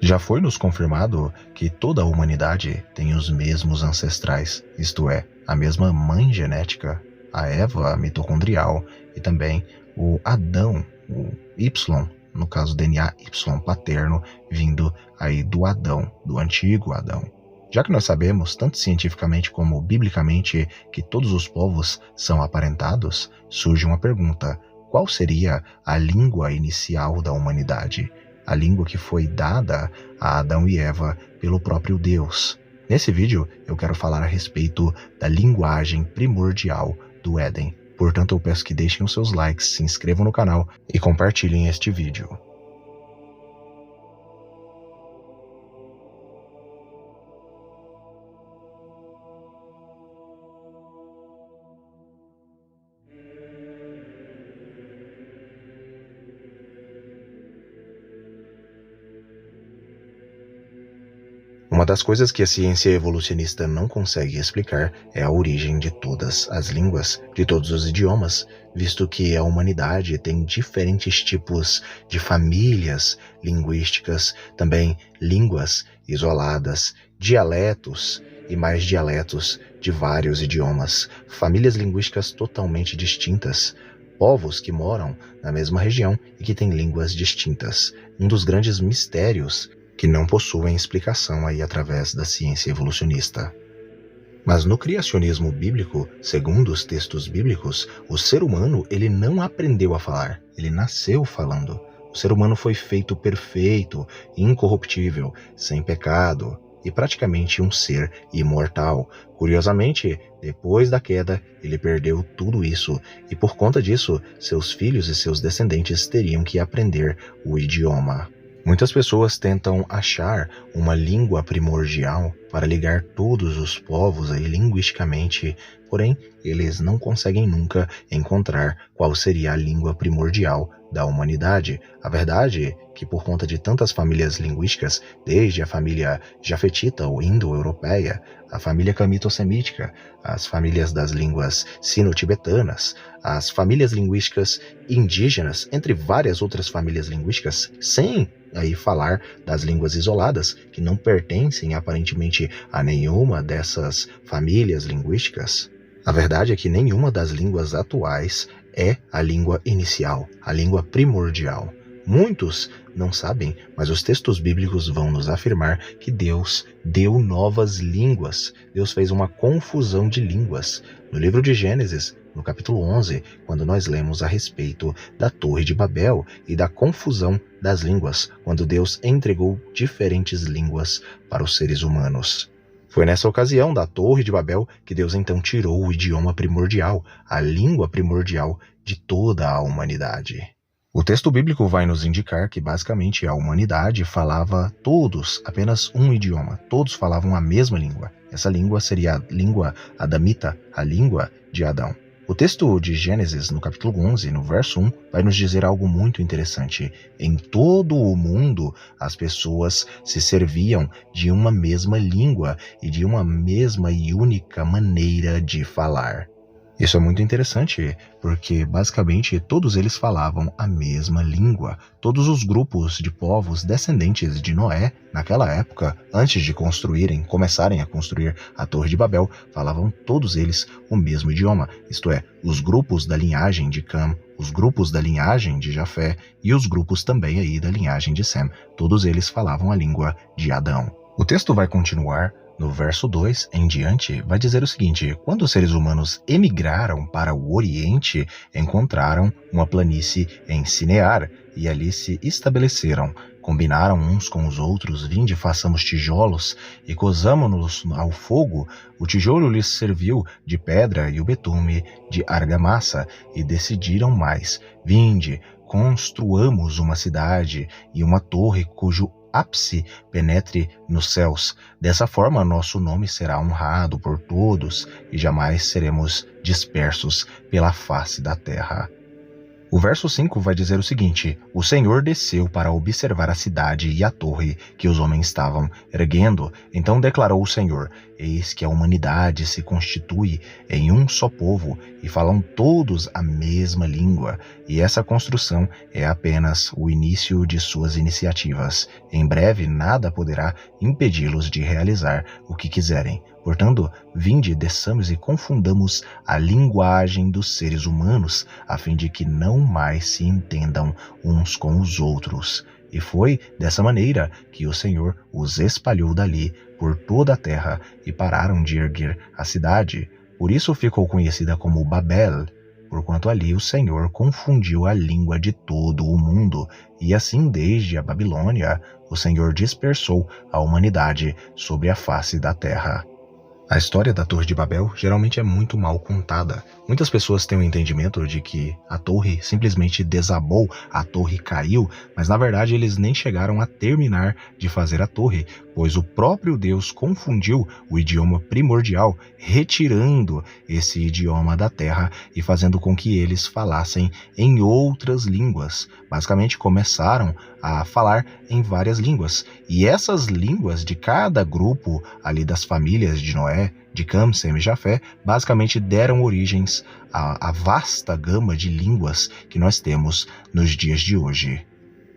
Já foi nos confirmado que toda a humanidade tem os mesmos ancestrais, isto é, a mesma mãe genética, a Eva mitocondrial e também o Adão, o Y, no caso DNA Y paterno, vindo aí do Adão, do antigo Adão. Já que nós sabemos, tanto cientificamente como biblicamente, que todos os povos são aparentados, surge uma pergunta: qual seria a língua inicial da humanidade? A língua que foi dada a Adão e Eva pelo próprio Deus. Nesse vídeo, eu quero falar a respeito da linguagem primordial do Éden. Portanto, eu peço que deixem os seus likes, se inscrevam no canal e compartilhem este vídeo. Uma das coisas que a ciência evolucionista não consegue explicar é a origem de todas as línguas, de todos os idiomas, visto que a humanidade tem diferentes tipos de famílias linguísticas, também línguas isoladas, dialetos e mais dialetos de vários idiomas, famílias linguísticas totalmente distintas, povos que moram na mesma região e que têm línguas distintas. Um dos grandes mistérios que não possuem explicação aí através da ciência evolucionista. Mas no criacionismo bíblico, segundo os textos bíblicos, o ser humano ele não aprendeu a falar, ele nasceu falando. O ser humano foi feito perfeito, incorruptível, sem pecado e praticamente um ser imortal. Curiosamente, depois da queda, ele perdeu tudo isso e por conta disso, seus filhos e seus descendentes teriam que aprender o idioma. Muitas pessoas tentam achar uma língua primordial para ligar todos os povos aí linguisticamente, porém eles não conseguem nunca encontrar qual seria a língua primordial da humanidade. A verdade é que por conta de tantas famílias linguísticas, desde a família jafetita ou indo-europeia, a família camito-semítica, as famílias das línguas sino-tibetanas, as famílias linguísticas indígenas, entre várias outras famílias linguísticas, sem aí falar das línguas isoladas, que não pertencem aparentemente a nenhuma dessas famílias linguísticas. A verdade é que nenhuma das línguas atuais é a língua inicial, a língua primordial. Muitos não sabem, mas os textos bíblicos vão nos afirmar que Deus deu novas línguas. Deus fez uma confusão de línguas. No livro de Gênesis, no capítulo 11, quando nós lemos a respeito da Torre de Babel e da confusão das línguas, quando Deus entregou diferentes línguas para os seres humanos. Foi nessa ocasião da Torre de Babel que Deus então tirou o idioma primordial, a língua primordial de toda a humanidade. O texto bíblico vai nos indicar que basicamente a humanidade falava todos apenas um idioma, todos falavam a mesma língua. Essa língua seria a língua adamita, a língua de Adão. O texto de Gênesis, no capítulo 11, no verso 1, vai nos dizer algo muito interessante. Em todo o mundo, as pessoas se serviam de uma mesma língua e de uma mesma e única maneira de falar. Isso é muito interessante, porque basicamente todos eles falavam a mesma língua. Todos os grupos de povos descendentes de Noé, naquela época, antes de começarem a construir a Torre de Babel, falavam todos eles o mesmo idioma, isto é, os grupos da linhagem de Cam, os grupos da linhagem de Jafé e os grupos também aí da linhagem de Sem. Todos eles falavam a língua de Adão. O texto vai continuar. No verso 2 em diante, vai dizer o seguinte: quando os seres humanos emigraram para o Oriente, encontraram uma planície em Sinear e ali se estabeleceram. Combinaram uns com os outros: vinde, façamos tijolos e cozamo-nos ao fogo. O tijolo lhes serviu de pedra e o betume de argamassa, e decidiram mais: vinde, construamos uma cidade e uma torre cujo ápice penetre nos céus. Dessa forma, nosso nome será honrado por todos e jamais seremos dispersos pela face da terra. O verso 5 vai dizer o seguinte: o Senhor desceu para observar a cidade e a torre que os homens estavam erguendo. Então declarou o Senhor: eis que a humanidade se constitui em um só povo e falam todos a mesma língua, e essa construção é apenas o início de suas iniciativas. Em breve nada poderá impedi-los de realizar o que quiserem. Portanto, vinde, desçamos e confundamos a linguagem dos seres humanos, a fim de que não mais se entendam uns com os outros. E foi dessa maneira que o Senhor os espalhou dali por toda a terra e pararam de erguer a cidade. Por isso ficou conhecida como Babel, porquanto ali o Senhor confundiu a língua de todo o mundo. E assim, desde a Babilônia, o Senhor dispersou a humanidade sobre a face da terra. A história da Torre de Babel geralmente é muito mal contada. Muitas pessoas têm o entendimento de que a torre simplesmente desabou, a torre caiu, mas na verdade eles nem chegaram a terminar de fazer a torre, pois o próprio Deus confundiu o idioma primordial, retirando esse idioma da terra e fazendo com que eles falassem em outras línguas. Basicamente começaram a falar em várias línguas, e essas línguas de cada grupo ali das famílias de Noé, de Cam, Sem e Jafé, basicamente deram origens à vasta gama de línguas que nós temos nos dias de hoje.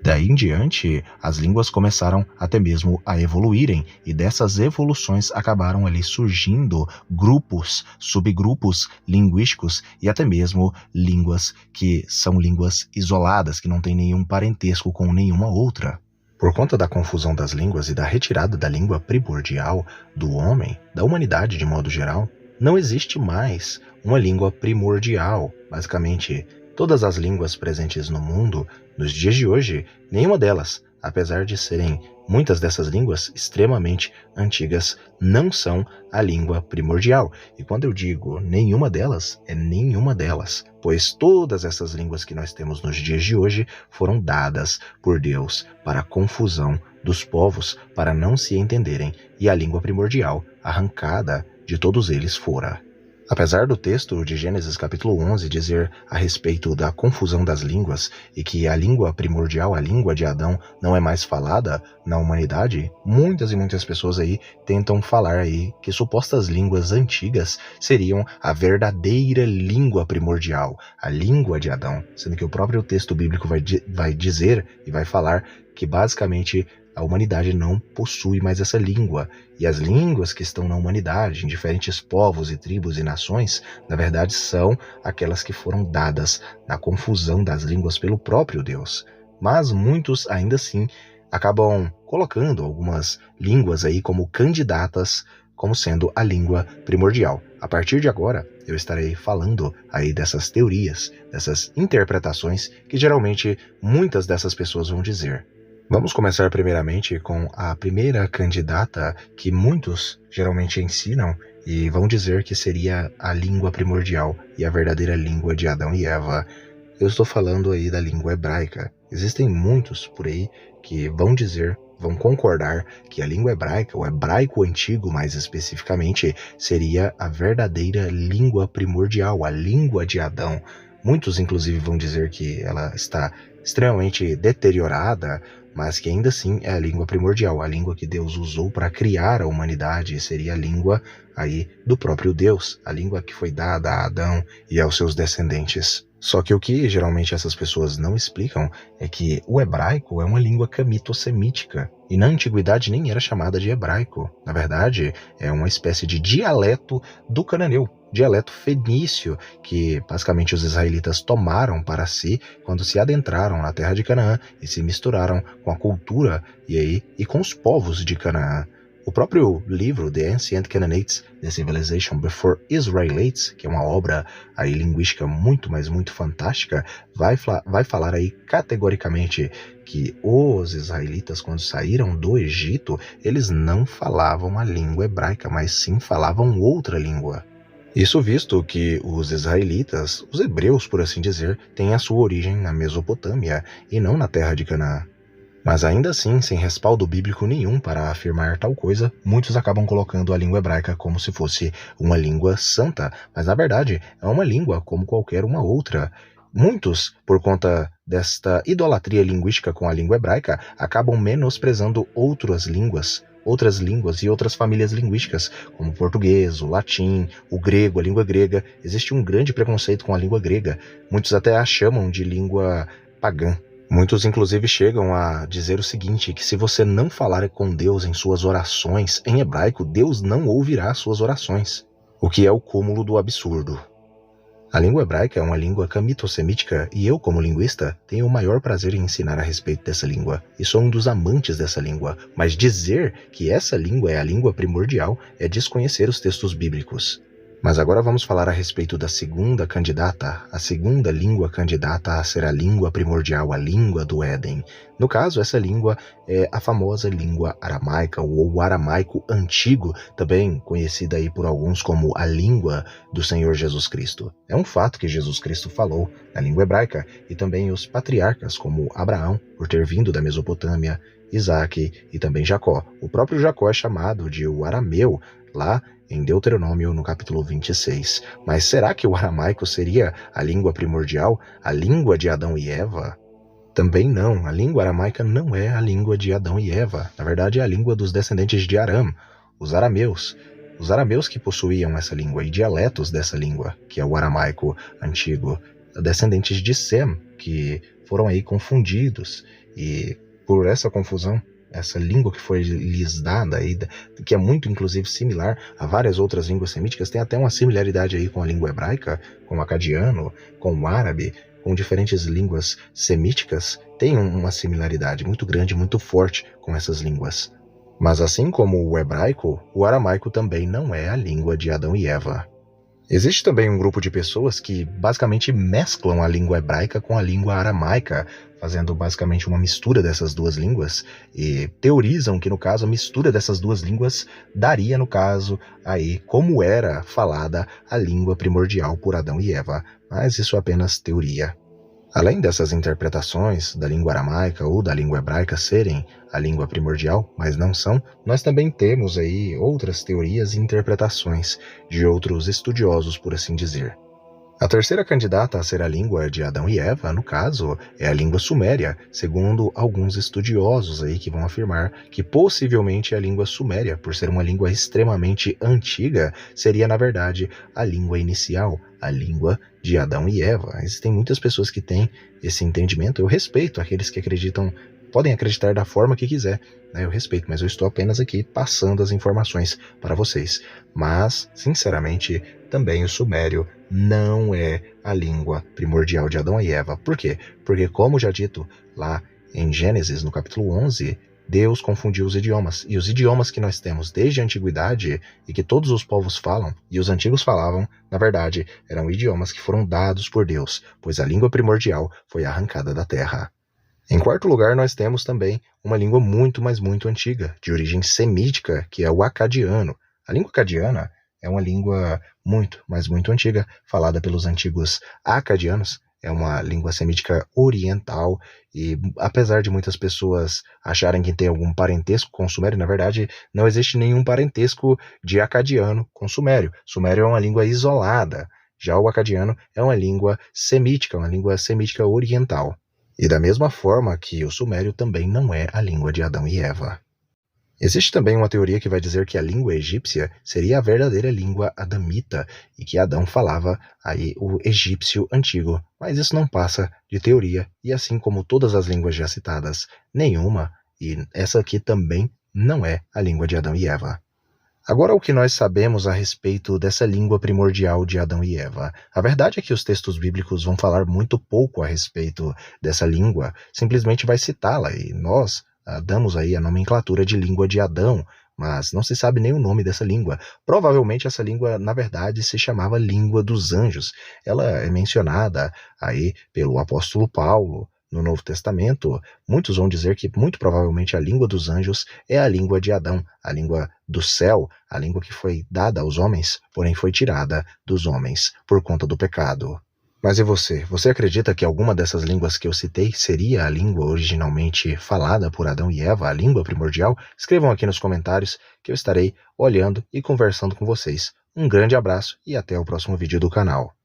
Daí em diante, as línguas começaram até mesmo a evoluírem, e dessas evoluções acabaram ali surgindo grupos, subgrupos linguísticos e até mesmo línguas que são línguas isoladas, que não têm nenhum parentesco com nenhuma outra. Por conta da confusão das línguas e da retirada da língua primordial do homem, da humanidade de modo geral, não existe mais uma língua primordial. Basicamente, todas as línguas presentes no mundo, nos dias de hoje, nenhuma delas, apesar de serem muitas dessas línguas extremamente antigas, não são a língua primordial. E quando eu digo nenhuma delas, é nenhuma delas, pois todas essas línguas que nós temos nos dias de hoje foram dadas por Deus para a confusão dos povos, para não se entenderem, e a língua primordial, arrancada de todos eles, fora. Apesar do texto de Gênesis capítulo 11 dizer a respeito da confusão das línguas e que a língua primordial, a língua de Adão, não é mais falada na humanidade, muitas e muitas pessoas aí tentam falar aí que supostas línguas antigas seriam a verdadeira língua primordial, a língua de Adão, sendo que o próprio texto bíblico vai dizer e vai falar que basicamente a humanidade não possui mais essa língua, e as línguas que estão na humanidade, em diferentes povos e tribos e nações, na verdade são aquelas que foram dadas na confusão das línguas pelo próprio Deus. Mas muitos ainda assim acabam colocando algumas línguas aí como candidatas como sendo a língua primordial. A partir de agora, eu estarei falando aí dessas teorias, dessas interpretações que geralmente muitas dessas pessoas vão dizer. Vamos começar primeiramente com a primeira candidata que muitos geralmente ensinam e vão dizer que seria a língua primordial e a verdadeira língua de Adão e Eva. Eu estou falando aí da língua hebraica. Existem muitos por aí que vão concordar que a língua hebraica, o hebraico antigo mais especificamente, seria a verdadeira língua primordial, a língua de Adão. Muitos inclusive vão dizer que ela está extremamente deteriorada, mas que ainda assim é a língua primordial, a língua que Deus usou para criar a humanidade, seria a língua aí do próprio Deus, a língua que foi dada a Adão e aos seus descendentes. Só que o que geralmente essas pessoas não explicam é que o hebraico é uma língua camito-semítica, e na antiguidade nem era chamada de hebraico. Na verdade, é uma espécie de dialeto do cananeu, dialeto fenício, que basicamente os israelitas tomaram para si quando se adentraram na terra de Canaã e se misturaram com a cultura e com os povos de Canaã. O próprio livro The Ancient Canaanites, The Civilization Before Israelites, que é uma obra aí linguística muito, mas muito fantástica, vai falar aí categoricamente que os israelitas, quando saíram do Egito, eles não falavam a língua hebraica, mas sim falavam outra língua. Isso visto que os israelitas, os hebreus por assim dizer, têm a sua origem na Mesopotâmia e não na terra de Canaã. Mas ainda assim, sem respaldo bíblico nenhum para afirmar tal coisa, muitos acabam colocando a língua hebraica como se fosse uma língua santa, mas na verdade é uma língua como qualquer uma outra. Muitos, por conta desta idolatria linguística com a língua hebraica, acabam menosprezando outras línguas outras línguas e outras famílias linguísticas, como o português, o latim, o grego, a língua grega. Existe um grande preconceito com a língua grega. Muitos até a chamam de língua pagã. Muitos inclusive chegam a dizer o seguinte, que se você não falar com Deus em suas orações em hebraico, Deus não ouvirá suas orações, o que é o cúmulo do absurdo. A língua hebraica é uma língua camito-semítica e eu, como linguista, tenho o maior prazer em ensinar a respeito dessa língua e sou um dos amantes dessa língua, mas dizer que essa língua é a língua primordial é desconhecer os textos bíblicos. Mas agora vamos falar a respeito da segunda candidata, a segunda língua candidata a ser a língua primordial, a língua do Éden. No caso, essa língua é a famosa língua aramaica, ou o aramaico antigo, também conhecida aí por alguns como a língua do Senhor Jesus Cristo. É um fato que Jesus Cristo falou na língua hebraica, e também os patriarcas, como Abraão, por ter vindo da Mesopotâmia, Isaac e também Jacó. O próprio Jacó é chamado de o arameu, lá em Deuteronômio, no capítulo 26. Mas será que o aramaico seria a língua primordial, a língua de Adão e Eva? Também não, a língua aramaica não é a língua de Adão e Eva. Na verdade, é a língua dos descendentes de Aram, os arameus. Os arameus que possuíam essa língua e dialetos dessa língua, que é o aramaico antigo. Descendentes de Sem, que foram aí confundidos. E por essa confusão, essa língua que foi lhes dada, aí, que é muito, inclusive, similar a várias outras línguas semíticas, tem até uma similaridade aí com a língua hebraica, com o acadiano, com o árabe, com diferentes línguas semíticas, tem uma similaridade muito grande, muito forte com essas línguas. Mas assim como o hebraico, o aramaico também não é a língua de Adão e Eva. Existe também um grupo de pessoas que basicamente mesclam a língua hebraica com a língua aramaica, fazendo basicamente uma mistura dessas duas línguas, e teorizam que, no caso, a mistura dessas duas línguas daria, no caso, aí como era falada a língua primordial por Adão e Eva, mas isso é apenas teoria. Além dessas interpretações da língua aramaica ou da língua hebraica serem a língua primordial, mas não são, nós também temos aí outras teorias e interpretações de outros estudiosos, por assim dizer. A terceira candidata a ser a língua de Adão e Eva, no caso, é a língua suméria, segundo alguns estudiosos aí que vão afirmar que possivelmente a língua suméria, por ser uma língua extremamente antiga, seria na verdade a língua inicial, a língua de Adão e Eva. Existem muitas pessoas que têm esse entendimento, eu respeito aqueles que acreditam, podem acreditar da forma que quiser, né? Eu respeito, mas eu estou apenas aqui passando as informações para vocês. Mas, sinceramente, também o sumério não é a língua primordial de Adão e Eva. Por quê? Porque, como já dito lá em Gênesis, no capítulo 11, Deus confundiu os idiomas. E os idiomas que nós temos desde a antiguidade e que todos os povos falam, e os antigos falavam, na verdade, eram idiomas que foram dados por Deus, pois a língua primordial foi arrancada da terra. Em quarto lugar, nós temos também uma língua muito, mas muito antiga, de origem semítica, que é o acadiano. A língua acadiana é uma língua muito, mas muito antiga, falada pelos antigos acadianos. É uma língua semítica oriental e, apesar de muitas pessoas acharem que tem algum parentesco com o sumério, na verdade, não existe nenhum parentesco de acadiano com sumério. Sumério é uma língua isolada, já o acadiano é uma língua semítica oriental. E da mesma forma que o sumério também não é a língua de Adão e Eva. Existe também uma teoria que vai dizer que a língua egípcia seria a verdadeira língua adamita e que Adão falava aí o egípcio antigo, mas isso não passa de teoria e assim como todas as línguas já citadas, nenhuma, e essa aqui também não é a língua de Adão e Eva. Agora, o que nós sabemos a respeito dessa língua primordial de Adão e Eva? A verdade é que os textos bíblicos vão falar muito pouco a respeito dessa língua, simplesmente vai citá-la, e nós damos aí a nomenclatura de língua de Adão, mas não se sabe nem o nome dessa língua. Provavelmente essa língua, na verdade, se chamava língua dos anjos. Ela é mencionada aí pelo apóstolo Paulo, no Novo Testamento. Muitos vão dizer que muito provavelmente a língua dos anjos é a língua de Adão, a língua do céu, a língua que foi dada aos homens, porém foi tirada dos homens por conta do pecado. Mas e você? Você acredita que alguma dessas línguas que eu citei seria a língua originalmente falada por Adão e Eva, a língua primordial? Escrevam aqui nos comentários que eu estarei olhando e conversando com vocês. Um grande abraço e até o próximo vídeo do canal.